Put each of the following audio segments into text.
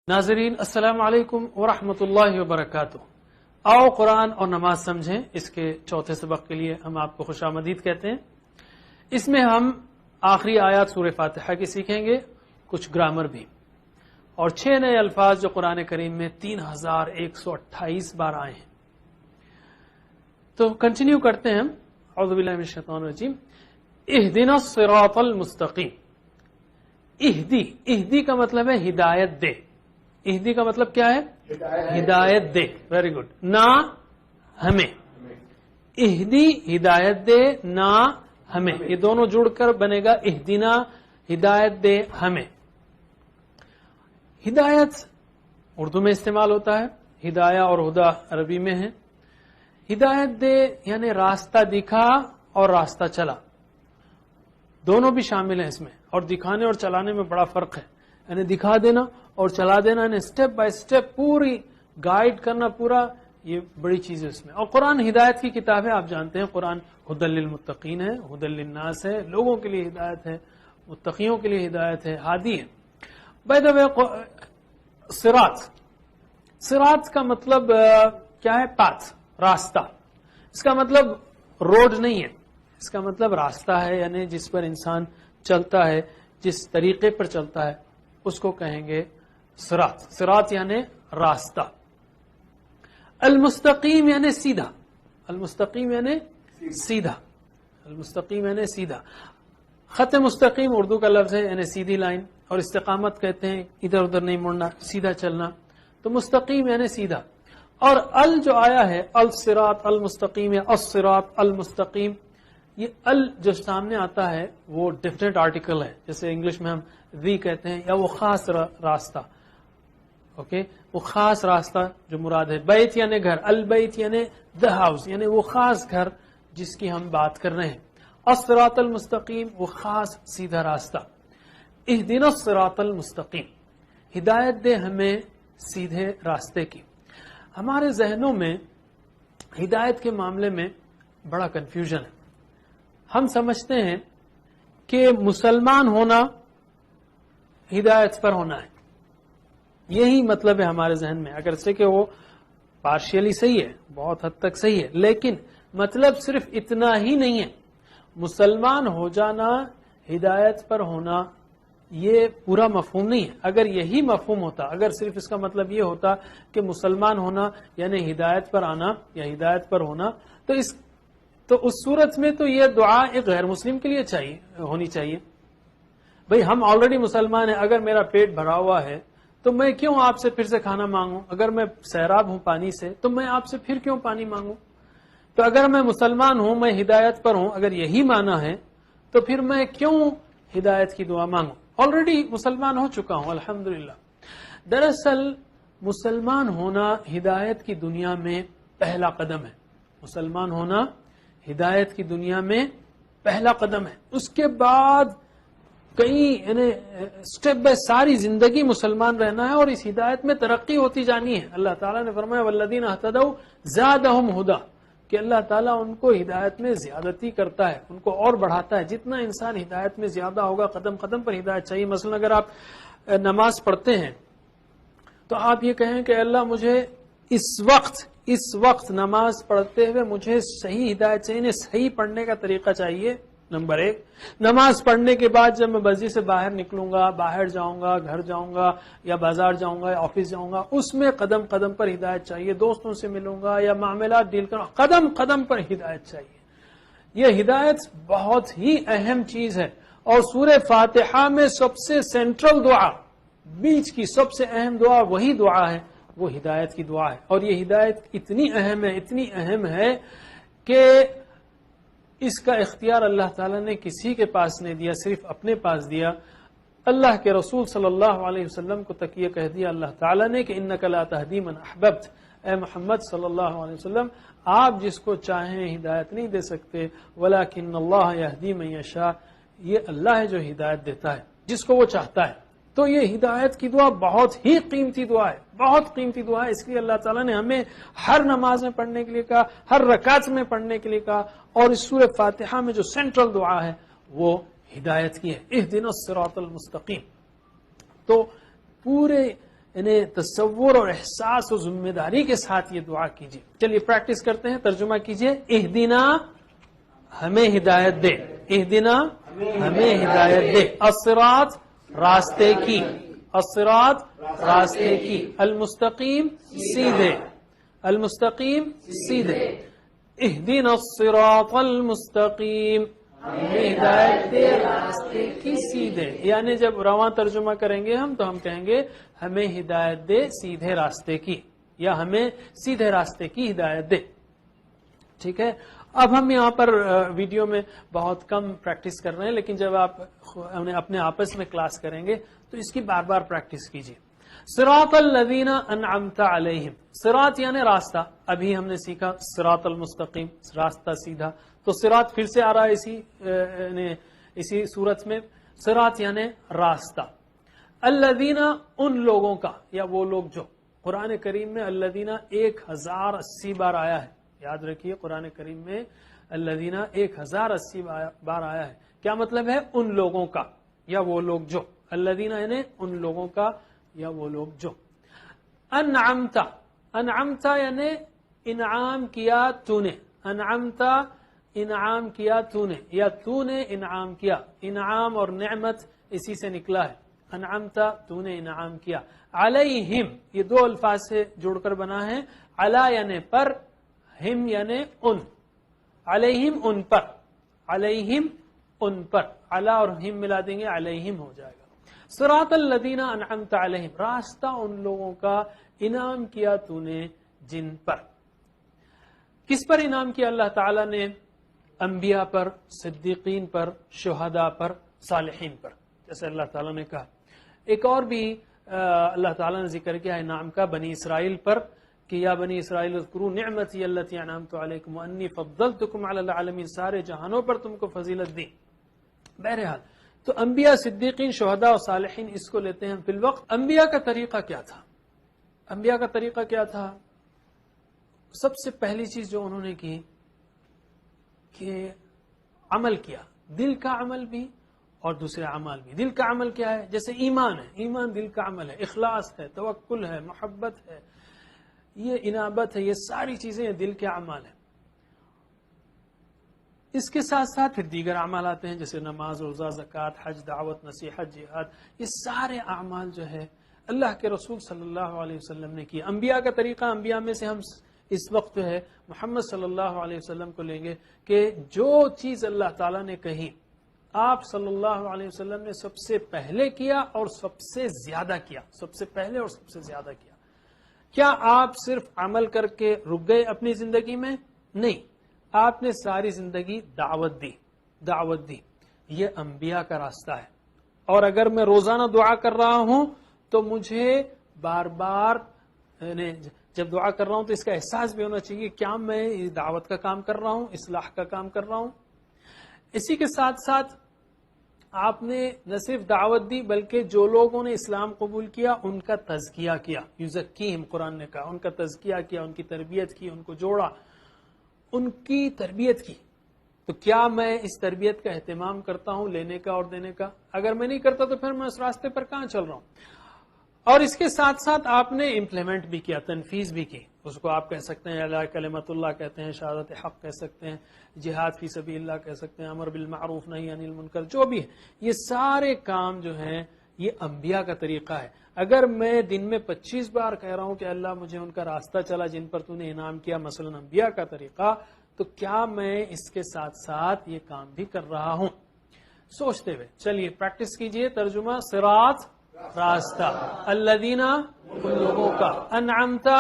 ناظرین السلام علیکم ورحمۃ اللہ وبرکاتہ۔ آؤ قرآن اور نماز سمجھیں، اس کے چوتھے سبق کے لیے ہم آپ کو خوش آمدید کہتے ہیں۔ اس میں ہم آخری آیات سورہ فاتحہ کی سیکھیں گے، کچھ گرامر بھی، اور 6 نئے الفاظ جو قرآن کریم میں 3128 بار آئے ہیں۔ تو کنٹینیو کرتے ہیں ہم۔ اعوذ باللہ من الشیطان الرجیم۔ اہدنا الصراط المستقیم۔ اہدی کا مطلب ہے ہدایت دے۔ اہدی کا مطلب کیا ہے؟ ہدایت دے۔ Very good. نہ ہمیں، اہدی ہدایت دے، نہ ہمیں، یہ دونوں جڑ کر بنے گا اہدنا، ہدایت دے ہمیں۔ ہدایت اردو میں استعمال ہوتا ہے، ہدایہ اور ہدا عربی میں ہے۔ ہدایت دے یعنی راستہ دکھا اور راستہ چلا، دونوں بھی شامل ہیں اس میں، اور دکھانے اور چلانے میں بڑا فرق ہے۔ یعنی دکھا دینا اور چلا دینا، یعنی سٹیپ بائی سٹیپ پوری گائیڈ کرنا، پورا، یہ بڑی چیز ہے اس میں۔ اور قرآن ہدایت کی کتاب ہے، آپ جانتے ہیں قرآن ہدی للمتقین ہے، ہدی للناس ہے، لوگوں کے لیے ہدایت ہے، متقیوں کے لیے ہدایت ہے، ہادی ہے۔ بائی دا وے، صراط کا مطلب کیا ہے؟ پاتھ، راستہ۔ اس کا مطلب روڈ نہیں ہے، اس کا مطلب راستہ ہے، یعنی جس پر انسان چلتا ہے، جس طریقے پر چلتا ہے اس کو کہیں گے صراط۔ صراط یعنی راستہ۔ المستقیم یعنی سیدھا، المستقیم یعنی سیدھا، المستقیم یعنی سیدھا۔ خط مستقیم اردو کا لفظ ہے، یعنی سیدھی لائن، اور استقامت کہتے ہیں ادھر ادھر نہیں مڑنا، سیدھا چلنا۔ تو مستقیم یعنی سیدھا۔ اور ال جو آیا ہے، الصراط المستقیم یا الصراط المستقیم، یہ ال جو سامنے آتا ہے وہ ڈیفینٹ آرٹیکل ہے، جیسے انگلش میں ہم دی کہتے ہیں، یا وہ خاص راستہ، اوکے، وہ خاص راستہ جو مراد ہے۔ بیت یعنی گھر، البیت یعنی دا ہاؤس، یعنی وہ خاص گھر جس کی ہم بات کر رہے ہیں۔ الصراط المستقیم، وہ خاص سیدھا راستہ۔ اہدنا الصراط المستقیم، ہدایت دے ہمیں سیدھے راستے کی۔ ہمارے ذہنوں میں ہدایت کے معاملے میں بڑا کنفیوژن ہے۔ ہم سمجھتے ہیں کہ مسلمان ہونا ہدایت پر ہونا ہے، یہی مطلب ہے ہمارے ذہن میں، اگرچہ کہ وہ پارشیلی صحیح ہے، بہت حد تک صحیح ہے، لیکن مطلب صرف اتنا ہی نہیں ہے۔ مسلمان ہو جانا ہدایت پر ہونا یہ پورا مفہوم نہیں ہے۔ اگر یہی مفہوم ہوتا، اگر صرف اس کا مطلب یہ ہوتا کہ مسلمان ہونا یعنی ہدایت پر آنا یا ہدایت پر ہونا، تو اس صورت میں تو یہ دعا ایک غیر مسلم کے لیے ہونی چاہیے۔ بھئی ہم آلریڈی مسلمان ہیں، اگر میرا پیٹ بھرا ہوا ہے تو میں کیوں آپ سے پھر سے کھانا مانگوں؟ اگر میں سیراب ہوں پانی سے تو میں آپ سے پھر کیوں پانی مانگوں؟ تو اگر میں مسلمان ہوں، میں ہدایت پر ہوں، اگر یہی معنی ہے تو پھر میں کیوں ہدایت کی دعا مانگوں؟ آلریڈی مسلمان ہو چکا ہوں الحمدللہ۔ دراصل مسلمان ہونا ہدایت کی دنیا میں پہلا قدم ہے۔ مسلمان ہونا ہدایت کی دنیا میں پہلا قدم ہے۔ اس کے بعد یعنی سٹیپ بائی ساری زندگی مسلمان رہنا ہے، اور اس ہدایت میں ترقی ہوتی جانی ہے۔ اللہ تعالیٰ نے فرمایا والذین اہتدوا زادہم ہدی، کہ اللہ تعالیٰ ان کو ہدایت میں زیادتی کرتا ہے، ان کو اور بڑھاتا ہے۔ جتنا انسان ہدایت میں زیادہ ہوگا، قدم قدم پر ہدایت چاہیے۔ مثلا اگر آپ نماز پڑھتے ہیں تو آپ یہ کہیں کہ اللہ مجھے اس وقت نماز پڑھتے ہوئے مجھے صحیح ہدایت چاہیے، صحیح پڑھنے کا طریقہ چاہیے۔ نمبر 1، نماز پڑھنے کے بعد جب میں مسجد سے باہر نکلوں گا، باہر جاؤں گا، گھر جاؤں گا یا بازار جاؤں گا یا آفس جاؤں گا، اس میں قدم قدم پر ہدایت چاہیے۔ دوستوں سے ملوں گا یا معاملات ڈیل کروں، قدم قدم پر ہدایت چاہیے۔ یہ ہدایت بہت ہی اہم چیز ہے، اور سورہ فاتحہ میں سب سے سینٹرل دعا، بیچ کی سب سے اہم دعا وہی دعا ہے، وہ ہدایت کی دعا ہے۔ اور یہ ہدایت اتنی اہم ہے کہ اس کا اختیار اللہ تعالیٰ نے کسی کے پاس نہیں دیا، صرف اپنے پاس دیا۔ اللہ کے رسول صلی اللہ علیہ وسلم کو تک یہ کہہ دیا اللہ تعالیٰ نے کہ انک لا تہدی من احببت، اے محمد صلی اللہ علیہ وسلم، آپ جس کو چاہیں ہدایت نہیں دے سکتے، ولکن اللہ یہدی من یشاء، یہ اللہ ہے جو ہدایت دیتا ہے جس کو وہ چاہتا ہے۔ تو یہ ہدایت کی دعا بہت ہی قیمتی دعا ہے، بہت قیمتی دعا ہے۔ اس لیے اللہ تعالیٰ نے ہمیں ہر نماز میں پڑھنے کے لیے کہا، ہر رکعت میں پڑھنے کے لیے کہا، اور اس سورہ فاتحہ میں جو سینٹرل دعا ہے وہ ہدایت کی ہے، اہدنا الصراط المستقیم۔ تو پورے انہیں تصور اور احساس اور ذمہ داری کے ساتھ یہ دعا کیجیے. چلیے پریکٹس کرتے ہیں. ترجمہ کیجیے. اہدنا ہمیں ہدایت دے. اہدنا ہمیں ہدایت دے. الصراط راستے کی. الصراط راستے کی. المستقیم سیدھے. المستقیم سیدھے. اہدنا الصراط المستقیم ہمیں ہدایت دے راستے کی سیدھے. یعنی جب رواں ترجمہ کریں گے ہم تو ہم کہیں گے ہمیں ہدایت دے سیدھے راستے کی, یا ہمیں سیدھے راستے کی ہدایت دے. ٹھیک ہے. اب ہم یہاں پر ویڈیو میں بہت کم پریکٹس کر رہے ہیں, لیکن جب آپ اپنے آپس میں کلاس کریں گے تو اس کی بار بار پریکٹس کیجیے. صراط الذین انعمت علیہم. صراط یعنی راستہ. ابھی ہم نے سیکھا صراط المستقیم, راستہ سیدھا. تو صراط پھر سے آ رہا ہے اسی صورت میں. صراط یعنی راستہ. الذین ان لوگوں کا, یا وہ لوگ جو. قرآن کریم میں الذین 1080 بار آیا ہے. یاد رکھیے قرآن کریم میں الذین 1080 بار آیا ہے. کیا مطلب ہے؟ ان لوگوں کا یا وہ لوگ جو. الذین یعنی ان لوگوں کا یا وہ لوگ جو. انعمتا. انعمتا یعنی انعام کیا تو نے. انعمتا انعام کیا تو نے, یا تو نے انعام کیا. انعام اور نعمت اسی سے نکلا ہے. انعمتا تو نے انعام کیا. علیہم یہ دو الفاظ سے جوڑ کر بنا ہے. علی یعنی پر, ہم یعنی ان. علیہم ان پر. علیہم ان پر. علی اور ہم ملا دیں گے علیہم ہو جائے گا. صراط الذین انعمت علیہم راستہ ان لوگوں کا انعام کیا تو نے جن پر. کس پر انعام کیا اللہ تعالیٰ نے؟ انبیاء پر, صدیقین پر, شہداء پر, صالحین پر, جیسے اللہ تعالیٰ نے کہا. ایک اور بھی اللہ تعالیٰ نے ذکر کیا انعام کا بنی اسرائیل پر کہ یا بنی اسرائیل اذکروا نعمتی التی انعمت علیکم وانی فضلتکم علی العالمین. سارے جہانوں پر تم کو فضیلت دی. بہرحال تو انبیاء, صدیقین, شہداء اور صالحین اس کو لیتے ہیں فی الوقت. انبیاء کا طریقہ کیا تھا؟ انبیاء کا طریقہ کیا تھا؟ سب سے پہلی چیز جو انہوں نے کی کہ عمل کیا. دل کا عمل بھی اور دوسرے عمل بھی. دل کا عمل کیا ہے؟ جیسے ایمان ہے, ایمان دل کا عمل ہے. اخلاص ہے, توکل ہے, محبت ہے, یہ انابت ہے, یہ ساری چیزیں دل کے اعمال ہیں. اس کے ساتھ ساتھ پھر دیگر اعمال آتے ہیں جیسے نماز, روزہ, زکوٰۃ, حج, دعوت, نصیحت, جہاد. یہ سارے اعمال جو ہے اللہ کے رسول صلی اللہ علیہ وسلم نے کیا. انبیاء کا طریقہ, انبیاء میں سے ہم اس وقت جو ہے محمد صلی اللہ علیہ وسلم کو لیں گے کہ جو چیز اللہ تعالیٰ نے کہی آپ صلی اللہ علیہ وسلم نے سب سے پہلے کیا اور سب سے زیادہ کیا. سب سے پہلے اور سب سے زیادہ کیا. کیا آپ صرف عمل کر کے رک گئے اپنی زندگی میں؟ نہیں, آپ نے ساری زندگی دعوت دی. دعوت دی. یہ انبیاء کا راستہ ہے. اور اگر میں روزانہ دعا کر رہا ہوں تو مجھے بار بار جب دعا کر رہا ہوں تو اس کا احساس بھی ہونا چاہیے کیا میں اس دعوت کا کام کر رہا ہوں, اصلاح کا کام کر رہا ہوں. اسی کے ساتھ ساتھ آپ نے نہ صرف دعوت دی بلکہ جو لوگوں نے اسلام قبول کیا ان کا تزکیہ کیا. یزکیہم قرآن نے کہا, ان کا تزکیہ کیا, ان کی تربیت کی, ان کو جوڑا, ان کی تربیت کی. تو کیا میں اس تربیت کا اہتمام کرتا ہوں لینے کا اور دینے کا؟ اگر میں نہیں کرتا تو پھر میں اس راستے پر کہاں چل رہا ہوں؟ اور اس کے ساتھ ساتھ آپ نے امپلیمنٹ بھی کیا, تنفیذ بھی کی. اس کو آپ کہہ سکتے ہیں اعلاء کلمت اللہ کہتے ہیں, شہادت حق کہہ سکتے ہیں, جہاد فی سبیل اللہ کہہ سکتے ہیں, امر بالمعروف نہی عن المنکر, جو بھی ہے. یہ سارے کام جو ہیں یہ انبیاء کا طریقہ ہے. اگر میں دن میں 25 بار کہہ رہا ہوں کہ اللہ مجھے ان کا راستہ چلا جن پر تو نے انعام کیا, مثلا انبیاء کا طریقہ, تو کیا میں اس کے ساتھ ساتھ یہ کام بھی کر رہا ہوں؟ سوچتے ہوئے چلیے پریکٹس کیجئے. ترجمہ صراط راستہ, الذین ان لوگوں کا, انعمتا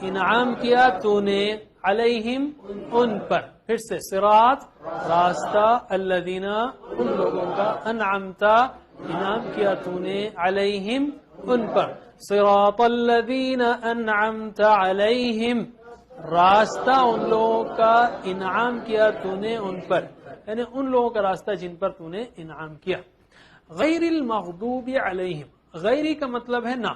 انعام کیا تو نے, علیہم ان پر. پھر سے صراط راستہ, الذین ان لوگوں کا, انعمتا انعام کیا تو نے, علیہم ان پر. صراط الذین انعمت علیہم راستہ ان لوگوں کا انعام کیا تو نے ان پر, یعنی ان لوگوں کا راستہ جن پر تو نے انعام کیا. غیر المغضوب علیہم, غیری کا مطلب ہے نہ,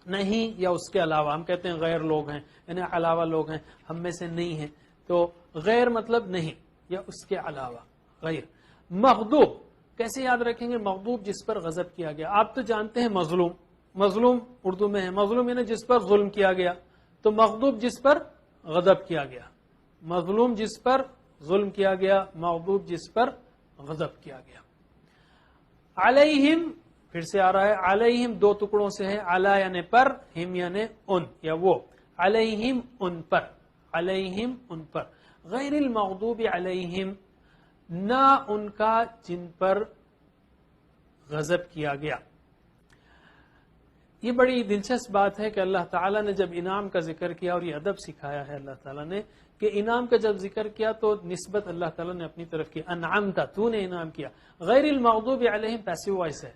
نہیں یا اس کے علاوہ. ہم کہتے ہیں غیر لوگ ہیں یعنی علاوہ لوگ ہیں, ہم میں سے نہیں ہیں, تو غیر مطلب نہیں یا اس کے علاوہ. غیر. مغضوب کیسے یاد رکھیں گے؟ مغضوب جس پر غضب کیا گیا. آپ تو جانتے ہیں مظلوم, مظلوم اردو میں ہے، مظلوم یعنی جس پر ظلم کیا گیا، تو مغضوب جس پر غضب کیا گیا، مظلوم جس پر ظلم کیا گیا، مغضوب جس پر غضب کیا گیا۔ علیہم پھر سے آ رہا ہے، علیہم دو ٹکڑوں سے ہے، علی یعنی پر، ہم یعنی ان یا وہ، علیہم ان پر، علیہم ان پر، غیر المغضوب علیہم نہ ان کا جن پر غضب کیا گیا۔ یہ بڑی دلچسپ بات ہے کہ اللہ تعالیٰ نے جب انعام کا ذکر کیا، اور یہ ادب سکھایا ہے اللہ تعالیٰ نے کہ انعام کا جب ذکر کیا تو نسبت اللہ تعالیٰ نے اپنی طرف کی، انعمتا تو نے انعام کیا، غیر المغضوب علیہم پیسو وائس ہے،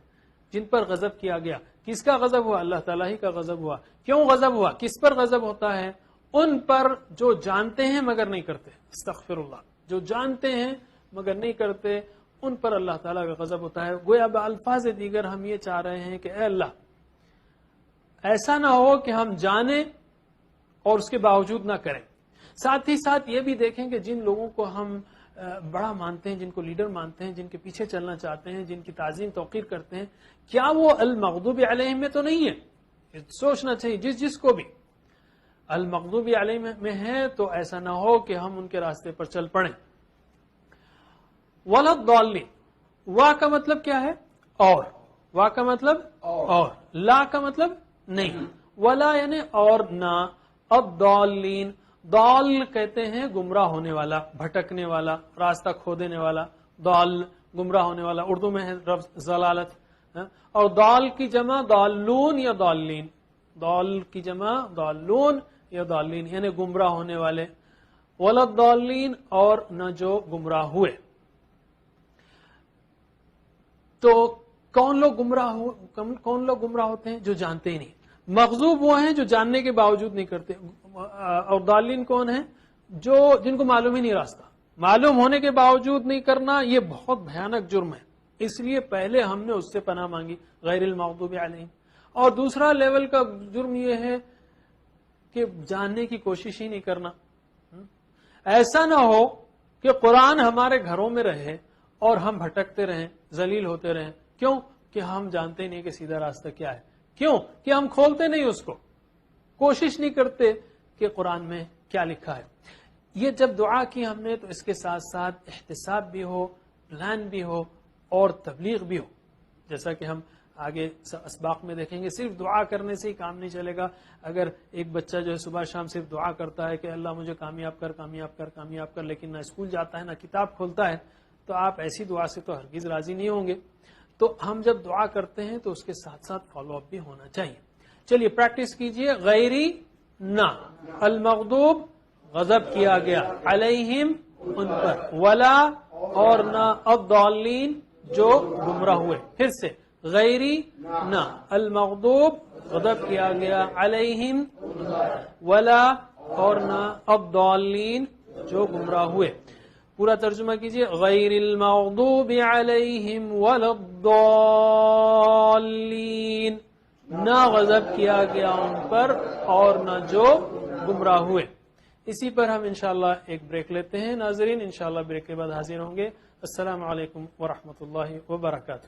جن پر غضب کیا گیا۔ کس کا غضب ہوا؟ اللہ تعالیٰ ہی کا غضب ہوا۔ کیوں غضب ہوا؟ کس پر غضب ہوتا ہے؟ ان پر جو جانتے ہیں مگر نہیں کرتے، استغفر اللہ، جو جانتے ہیں مگر نہیں کرتے، ان پر اللہ تعالیٰ کا غضب ہوتا ہے۔ گویا بالفاظ دیگر ہم یہ چاہ رہے ہیں کہ اے اللہ ایسا نہ ہو کہ ہم جانیں اور اس کے باوجود نہ کریں۔ ساتھ ہی ساتھ یہ بھی دیکھیں کہ جن لوگوں کو ہم بڑا مانتے ہیں، جن کو لیڈر مانتے ہیں، جن کے پیچھے چلنا چاہتے ہیں، جن کی تعظیم توقیر کرتے ہیں، کیا وہ المغضوب علیہم میں تو نہیں ہے؟ سوچنا چاہیے جس کو بھی المغضوب علیہم میں ہے تو ایسا نہ ہو کہ ہم ان کے راستے پر چل پڑیں۔ ولا الضالین، وا کا مطلب کیا ہے؟ اور، وا کا مطلب اور، لا کا مطلب نہیں، ولا یعنی اور نہ، الضالین، ضال کہتے ہیں گمراہ ہونے والا، بھٹکنے والا، راستہ کھو دینے والا، ضال گمراہ ہونے والا، اردو میں ہے ضلالت، اور ضال کی جمع ضالون یا ضالین، ضال کی جمع ضالون یا ضالین یعنی گمراہ ہونے والے، ولا الضالین اور نہ جو گمراہ ہوئے۔ تو کون لوگ گمراہ ہوتے ہیں؟ جو جانتے ہی نہیں۔ مغضوب وہ ہیں جو جاننے کے باوجود نہیں کرتے، اور ضالین کون ہیں؟ جن کو معلوم ہی نہیں راستہ، معلوم ہونے کے باوجود نہیں کرنا، یہ بہت بھیانک جرم ہے، اس لیے پہلے ہم نے اس سے پناہ مانگی غیر المغضوب علیہم۔ اور دوسرا لیول کا جرم یہ ہے کہ جاننے کی کوشش ہی نہیں کرنا۔ ایسا نہ ہو کہ قرآن ہمارے گھروں میں رہے اور ہم بھٹکتے رہیں، ذلیل ہوتے رہیں۔ کیوں؟ کہ ہم جانتے نہیں کہ سیدھا راستہ کیا ہے، کیوں کہ ہم کھولتے نہیں اس کو، کوشش نہیں کرتے کہ قرآن میں کیا لکھا ہے۔ یہ جب دعا کی ہم نے تو اس کے ساتھ ساتھ احتساب بھی ہو، پلان بھی ہو اور تبلیغ بھی ہو، جیسا کہ ہم آگے اسباق میں دیکھیں گے۔ صرف دعا کرنے سے ہی کام نہیں چلے گا۔ اگر ایک بچہ جو ہے صبح شام صرف دعا کرتا ہے کہ اللہ مجھے کامیاب کر کامیاب کر کامیاب کر، لیکن نہ اسکول جاتا ہے نہ کتاب کھولتا ہے، تو آپ ایسی دعا سے تو ہرگز راضی نہیں ہوں گے۔ تو ہم جب دعا کرتے ہیں تو اس کے ساتھ ساتھ فالو اپ بھی ہونا چاہیے۔ چلیے پریکٹس کیجئے۔ غیری نہ، المغضوب غضب کیا گیا، علیہم ان پر، ولا اور نہ، الضالین جو گمراہ ہوئے۔ پھر سے غیری نہ، المغضوب غضب کیا گیا، علیہم ولا اور نہ، الضالین جو گمراہ ہوئے۔ پورا ترجمہ کیجئے۔ غیر المغضوب علیہم ولا الضالین، نہ غضب کیا گیا ان پر اور نہ جو گمراہ ہوئے۔ اسی پر ہم انشاءاللہ ایک بریک لیتے ہیں ناظرین، انشاءاللہ بریک کے بعد حاضر ہوں گے۔ السلام علیکم ورحمۃ اللہ وبرکاتہ۔